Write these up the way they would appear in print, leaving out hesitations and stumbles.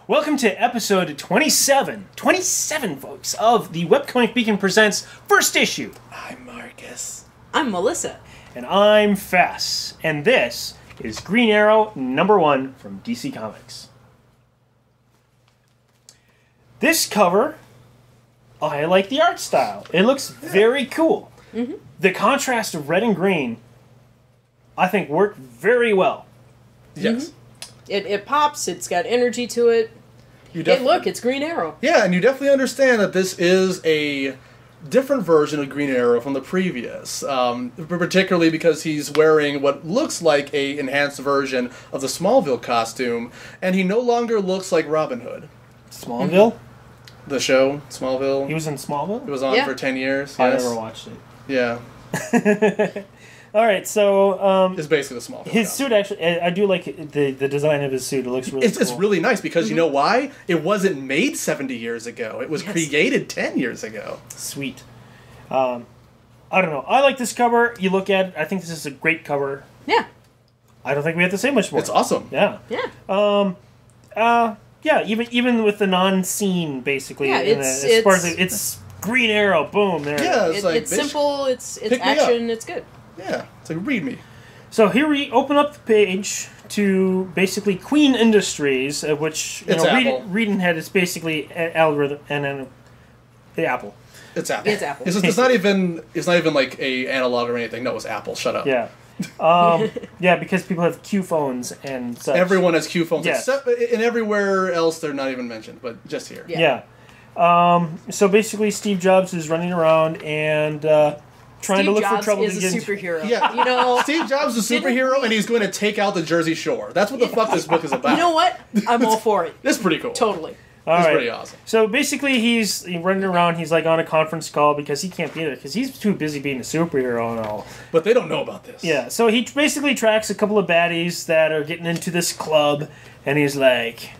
Welcome to episode 27, folks, of the Webcomic Beacon Presents first issue. I'm Marcus. I'm Melissa. And I'm Fes. And this is Green Arrow #1 from DC Comics. This cover, I like the art style. It looks very cool. Mm-hmm. The contrast of red and green, I think, worked very well. Yes. Mm-hmm. It pops, it's got energy to it. Hey, look, it's Green Arrow. Yeah, and you definitely understand that this is a different version of Green Arrow from the previous. Particularly because he's wearing what looks like a enhanced version of the Smallville costume, and he no longer looks like Robin Hood. Smallville? The show, Smallville. He was in Smallville? It was on for 10 years. I Yes. never watched it. Yeah. Alright, so... it's basically the Smallville his costume. suit, actually... I do like the design of his suit. It looks really cool. It's really nice because you know why? It wasn't made 70 years ago. It was created 10 years ago. Sweet. I don't know. I like this cover. You look at it, I think this is a great cover. Yeah. I don't think we have to say much more. It's awesome. Yeah. Yeah. Yeah, even with the non-scene, basically. Yeah, it's Green Arrow, boom, there. Yeah, it's simple, it's action, it's good. Yeah, it's like, read me. So here we open up the page to basically Queen Industries, which It's Apple. Reading Head is basically an algorithm, and then the Apple. It's Apple. It's Apple. It's not even like a analog or anything. No, it's Apple. Shut up. Yeah. Yeah, because people have Q phones and such. Everyone has Q phones, Yes. except and everywhere else they're not even mentioned, but just here. Yeah. So basically, Steve Jobs is running around and trying to look for trouble Steve to Jobs get is a superhero. Yeah. You know, Steve Jobs is a superhero, and he's going to take out the Jersey Shore. That's what the fuck this book is about. you know what? I'm all for it. It's pretty cool. Totally. It's Alright. pretty awesome. So basically, he's running around. He's like on a conference call because he can't be there because he's too busy being a superhero and all. But they don't know about this. Yeah. So he basically tracks a couple of baddies that are getting into this club, and he's like,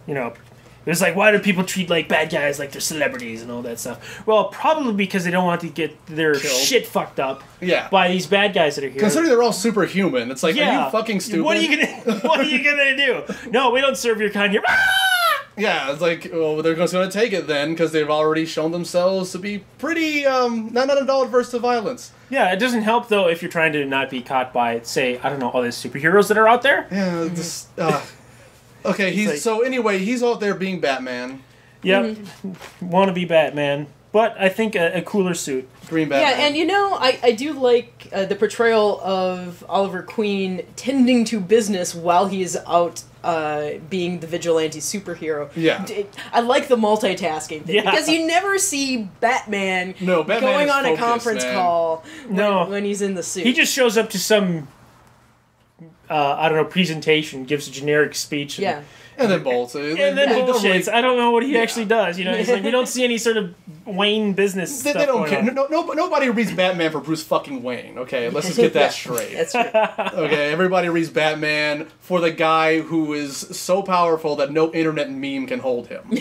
it's like, why do people treat like bad guys like they're celebrities and all that stuff? Well, probably because they don't want to get their Killed. shit fucked up Yeah. by these bad guys that are here. Considering they're all superhuman, it's like, are you fucking stupid? What are you gonna do? No, we don't serve your kind here. Yeah, it's like, well, they're just going to take it then, because they've already shown themselves to be pretty, not at all adverse to violence. Yeah, it doesn't help, though, if you're trying to not be caught by, say, I don't know, all these superheroes that are out there. Yeah, this, okay, he's out there being Batman. Yep, want to be Batman, but I think a cooler suit. Green Batman. Yeah, and I do like the portrayal of Oliver Queen tending to business while he's out being the vigilante superhero. Yeah. I like the multitasking thing, Yeah. because you never see Batman, Batman going is on a focused, conference man. call No. when he's in the suit. He just shows up to some, I don't know, presentation, gives a generic speech. Yeah. And then bolts. And then bullshits. I don't know what he actually does. He's like, we don't see any sort of Wayne business They stuff don't care. going on. Nobody reads Batman for Bruce fucking Wayne, okay? Let's just get that straight. That's true. Okay, everybody reads Batman for the guy who is so powerful that no internet meme can hold him.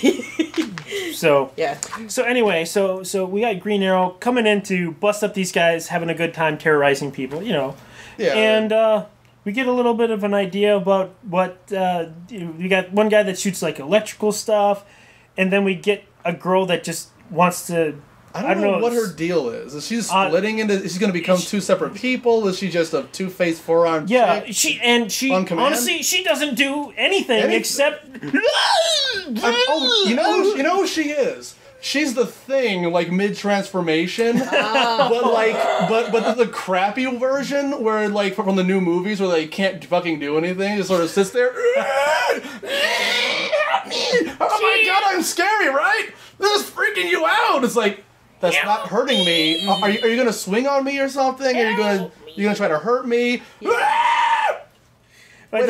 So Yeah. So anyway, so we got Green Arrow coming in to bust up these guys, having a good time terrorizing people, Yeah. And we get a little bit of an idea about what we got. One guy that shoots like electrical stuff, and then we get a girl that just wants to. I don't know what her deal is. Is she splitting into? Is she going to become two separate people? Is she just a two-faced four-armed Yeah, chick? she On command? honestly she doesn't do anything except. You know who she is. She's the Thing, like mid-transformation, but the crappy version where like from the new movies where they can't fucking do anything, just sort of sits there. Oh my god, I'm scary, right? This is freaking you out. It's like that's not hurting me. Are you gonna swing on me or something? Are you gonna try to hurt me? Wait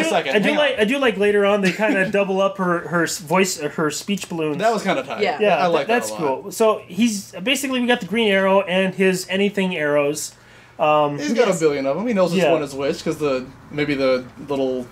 a second. I do like later on they kind of double up her voice, her speech balloons. That was kind of tight. Yeah. I like that that's a lot. cool. So he's basically we got the Green Arrow and his anything arrows. He's got a billion of them. He knows which Yeah. one is which because maybe the little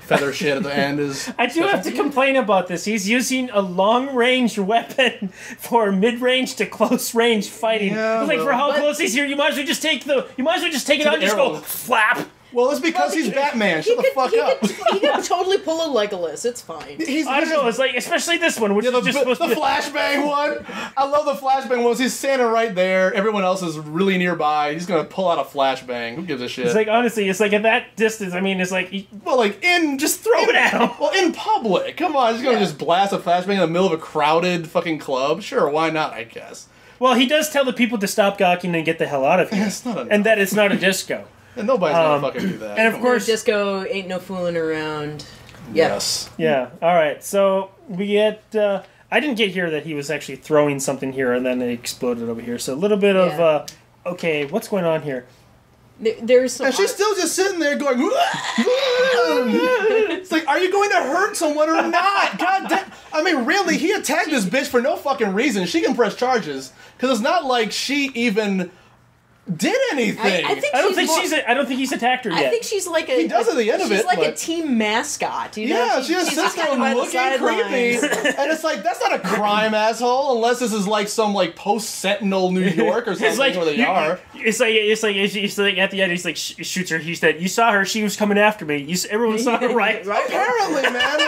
feather shit at the end is. I do have to complain about this. He's using a long-range weapon for mid-range to close-range fighting. Yeah, It's like for how but- close he's here, you might as well just take it out and just arrow. go flap. Well, it's because he's Batman. Shut the fuck up. He could totally pull a Legolas. It's fine. I don't know. It's like, especially this one, which Yeah, is just supposed the to... flashbang one. I love the flashbang ones. He's standing right there. Everyone else is really nearby. He's gonna pull out a flashbang. Who gives a shit? It's like, honestly, it's like at that distance. I mean, it's like, well, like just throw it at him. Well, in public. Come on, he's gonna just blast a flashbang in the middle of a crowded fucking club. Sure, why not? I guess. Well, he does tell the people to stop gawking and get the hell out of here, It's not enough. and that it's not a disco. And nobody's gonna fucking do that. And of course, disco ain't no fooling around. yes. Yeah. All right. So we get. I didn't get here that he was actually throwing something here, and then it exploded over here. So a little bit of. Okay, what's going on here? There's some. And she's still just sitting there going. It's like, are you going to hurt someone or not? God damn. I mean, really, he attacked this bitch for no fucking reason. She can press charges because it's not like she even did anything. I think I don't she's think I don't think he's attacked her yet. I think she's like a. He does at the end of she's it, like a but- team mascot. You know? Yeah, she just sits there kinda by the looking creepy, sidelines. and it's like, that's not a crime, asshole. Unless this is like some like post-Sentinel New York or something It's like where they are. It's like at the end he's like shoots her. He said, "You saw her. She was coming after me. Everyone saw her, right?" Right. Apparently, man.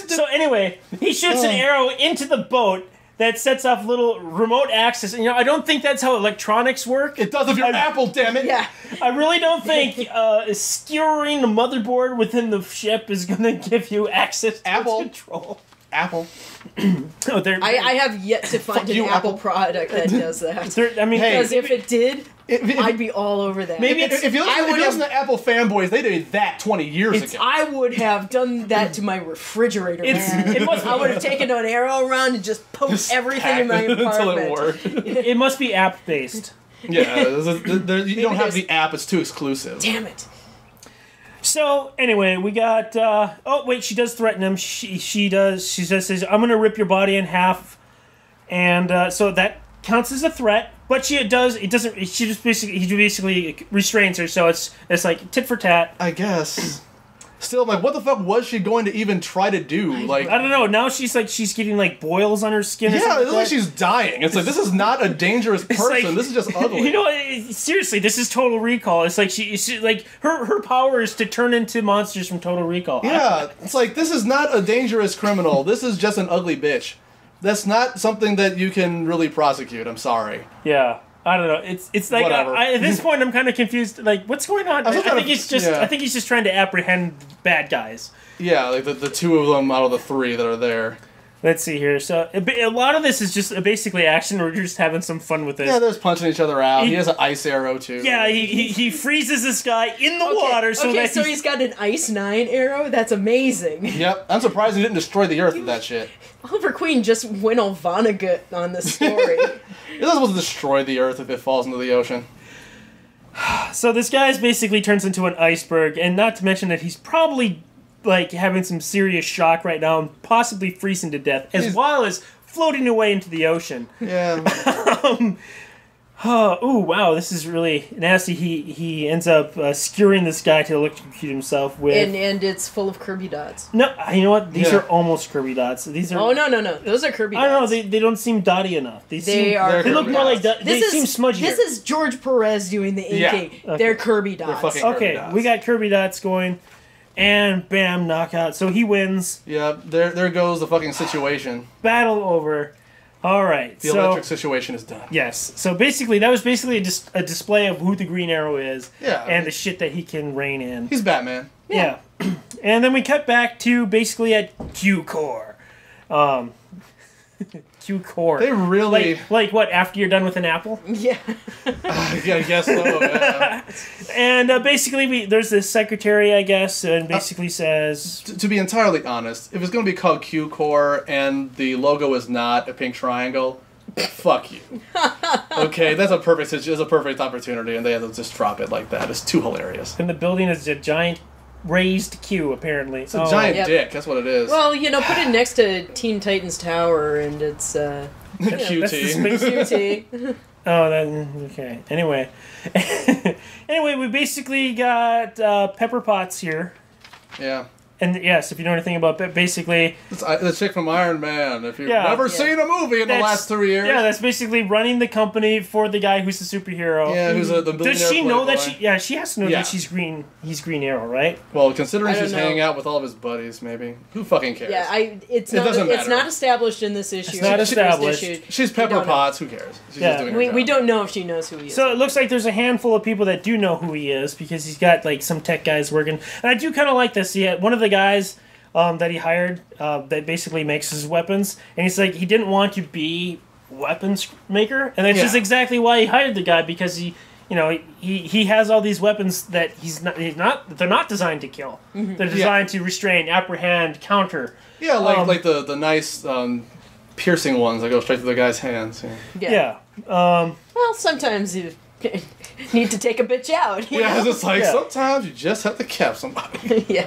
So anyway, he shoots an arrow into the boat that sets off little remote access. And, I don't think that's how electronics work. It does if you're Apple, damn it. Yeah. I really don't think skewering the motherboard within the ship is going to give you access to Apple. its control. Apple. Oh, I have yet to find an you, Apple Apple. product that does that. I mean, Hey. Because if it did, If- I'd be all over that. Maybe If you listen to Apple fanboys, they did that 20 years ago. I would have done that to my refrigerator, man. it must- I would have taken an arrow around and just poked Just everything in my hacked it until it apartment. worked. it must be app based. Yeah, you don't have there's- the app, it's too exclusive. Damn it. So anyway, we got. Oh wait, she does threaten him. She just says, "I'm gonna rip your body in half," and so that counts as a threat. But she does. It doesn't. She just basically restrains her. So it's like tit for tat. I guess. Still, I'm like, what the fuck was she going to even try to do? Like, I don't know. Now she's getting like boils on her skin. Or yeah, something it looks like she's dying. It's like, this is not a dangerous person. like- This is just ugly. You know, seriously, this is Total Recall. It's like she like her power is to turn into monsters from Total Recall. Yeah, it's like, this is not a dangerous criminal. This is just an ugly bitch. That's not something that you can really prosecute. I'm sorry. Yeah. I don't know. It's like Whatever. at this point I'm kind of confused. Like, what's going on? I think he's just trying to apprehend bad guys. Yeah, like the two of them out of the three that are there. Let's see here. So a lot of this is just basically action. We're just having some fun with this. Yeah, they're just punching each other out. He has an ice arrow too. Yeah, he freezes this guy in the water so that he's got an Ice 9 arrow? That's amazing. Yep, I'm surprised he didn't destroy the earth with that shit. Oliver Queen just went all Vonnegut on this story. You're not supposed to destroy the earth if it falls into the ocean. So this guy's basically turns into an iceberg, and not to mention that he's probably like having some serious shock right now and possibly freezing to death, as well as floating away into the ocean. Yeah. Oh, wow, this is really nasty. He ends up skewering this guy to electrocute himself with... and it's full of Kirby dots. No, you know what? These are almost Kirby dots. These are... Oh, no. Those are Kirby dots. I don't know. They don't seem dotty enough. They look more like... They seem smudgier. This is George Perez doing the inking. Yeah. Okay. They're Kirby dots. They're fucking Kirby Okay, dots. we got Kirby dots going. And bam, knockout. So he wins. Yeah, there goes the fucking situation. Battle over. All right. The electric situation is done. Yes. So basically, that was basically a display of who the Green Arrow is. Yeah. And the shit that he can rein in. He's Batman. Yeah. And then we cut back to basically at Q-Core. Q-Core. They really... Like what, after you're done with an apple? Yeah. Yeah, I guess so, yeah. And basically, there's this secretary, I guess, and basically says... To be entirely honest, if it's going to be called Q-Core and the logo is not a pink triangle, fuck you. Okay, that's a perfect opportunity, and they have to just drop it like that. It's too hilarious. And the building is a giant raised Q, apparently. It's a giant dick, that's what it is. Well, put it next to Teen Titans Tower, and it's, QT. That's the space QT. Oh, then okay. Anyway, we basically got Pepper Potts here, Yeah. And yes, if you know anything about it, basically... It's the chick from Iron Man. If you've Yeah. never seen a movie in the last 3 years. Yeah, that's basically running the company for the guy who's the superhero. Yeah, who's the billionaire Does she know that playboy. she... Yeah, she has to know Yeah. that she's Green... He's Green Arrow, right? Well, considering I don't she's know. hanging out with all of his buddies, maybe. Who fucking cares? Yeah, it's It not. doesn't It's matter. not established in this issue. It's not First established. issue. She's We Pepper don't know. Potts. Who cares? She's Yeah. just doing her We job. don't know if she knows who he is. So it looks like there's a handful of people that do know who he is because he's got like some tech guys working. And I do kind of like this. He had one of the guys that he hired that basically makes his weapons, and he's like he didn't want to be weapons maker, and that's just Yeah. exactly why he hired the guy because he has all these weapons that they're not designed to kill. They're designed to restrain, apprehend, counter. Yeah, like the nice piercing ones that go straight to the guy's hands. Yeah. Yeah. Well, sometimes you need to take a bitch out. you Yeah, know? it's just like Yeah. sometimes you just have to cap somebody. Yeah.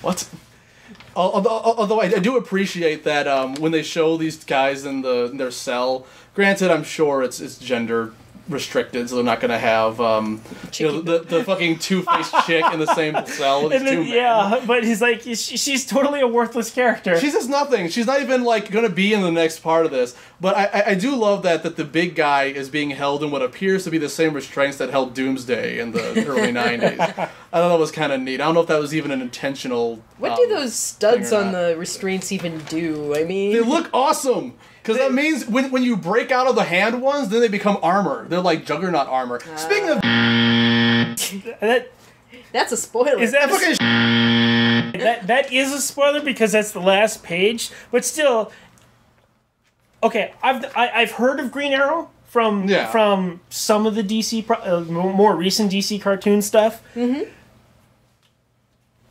What? Although I do appreciate that when they show these guys in their cell. Granted, I'm sure it's gender restricted, so they're not going to have the fucking two-faced chick in the same cell with these two men. Yeah, but he's like she's totally a worthless character. She's just nothing. She's not even like going to be in the next part of this. But I do love that the big guy is being held in what appears to be the same restraints that held Doomsday in the early 90s. I thought that was kind of neat. I don't know if that was even an intentional. What do those studs thing or on not. the restraints even do? I mean, They look awesome. Because that means when you break out of the hand ones, then they become armor. They're like Juggernaut armor. Speaking of that's a spoiler. Is that fucking that is a spoiler because that's the last page, but still. Okay, I've heard of Green Arrow from some of the DC more recent DC cartoon stuff. Mm-hmm.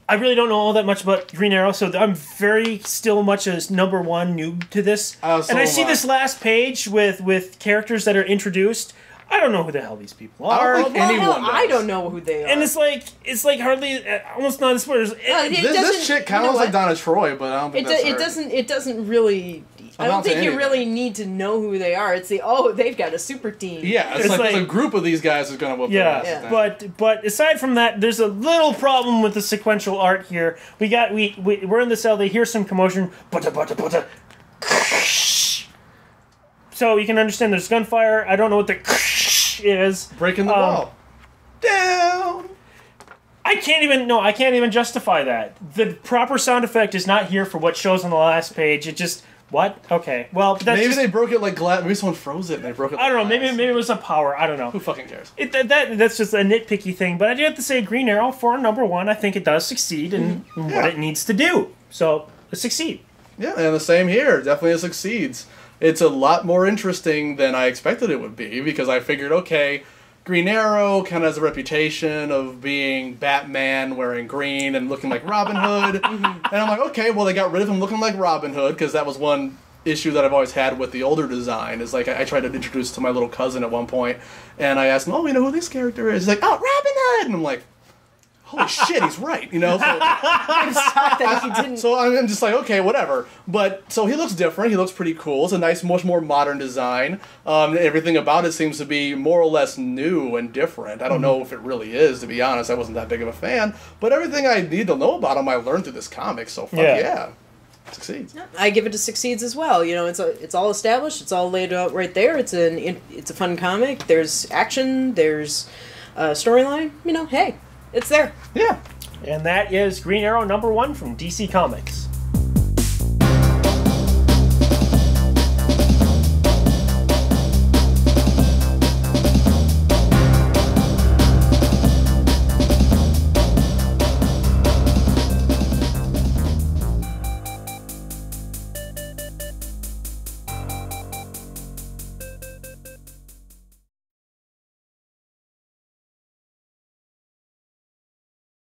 I really don't know all that much about Green Arrow, so I'm very still much a number one noob to this. So and I see am I. this last page with characters that are introduced. I don't know who the hell these people are. I don't think well, anyone hell, does. I don't know who they are. And it's like hardly almost not a spoiler. It This doesn't- chick kind you of know looks like what? Donna Troy, but I don't think that's her. It doesn't really. I don't Amount to think you anything. really need to know who they are. It's they've got a super team. Yeah, it's It's like, like- there's a group of these guys who's gonna whoop their Yeah, asses. but aside from that, there's a little problem with the sequential art here. We're in the cell. They hear some commotion. Butta, butta, butta. So you can understand there's gunfire. I don't know what the is. Breaking the wall. Down. I can't even justify that. The proper sound effect is not here for what shows on the last page. It just what? Okay, well that's Maybe just, they broke it like glass. Maybe someone froze it and they broke it. I don't know. like Maybe glass. it was a power. I don't know. Who fucking cares? That's just a nitpicky thing, but I do have to say Green Arrow for number one, I think it does succeed in what it needs to do. So let's succeed. Yeah, and the same here. Definitely it succeeds. It's a lot more interesting than I expected it would be because I figured, okay, Green Arrow kind of has a reputation of being Batman wearing green and looking like Robin Hood. And I'm like, okay, well, they got rid of him looking like Robin Hood because that was one issue that I've always had with the older design is like I tried to introduce to my little cousin at one point and I asked him, oh, you know who this character is? He's like, oh, Robin Hood! And I'm like, holy shit, he's right, you know? So, I'm shocked that he didn't. so I'm just like, okay, whatever. But, so he looks different, he looks pretty cool. It's a nice, much more modern design. Everything about it seems to be more or less new and different. I don't know if it really is, to be honest. I wasn't that big of a fan. But everything I need to know about him, I learned through this comic, so fuck yeah. Succeeds. I give it a succeeds as well. You know, it's all established. It's all laid out right there. It's a fun comic. There's action. There's storyline. You know, hey, it's there. Yeah. And that is Green Arrow number one from DC Comics.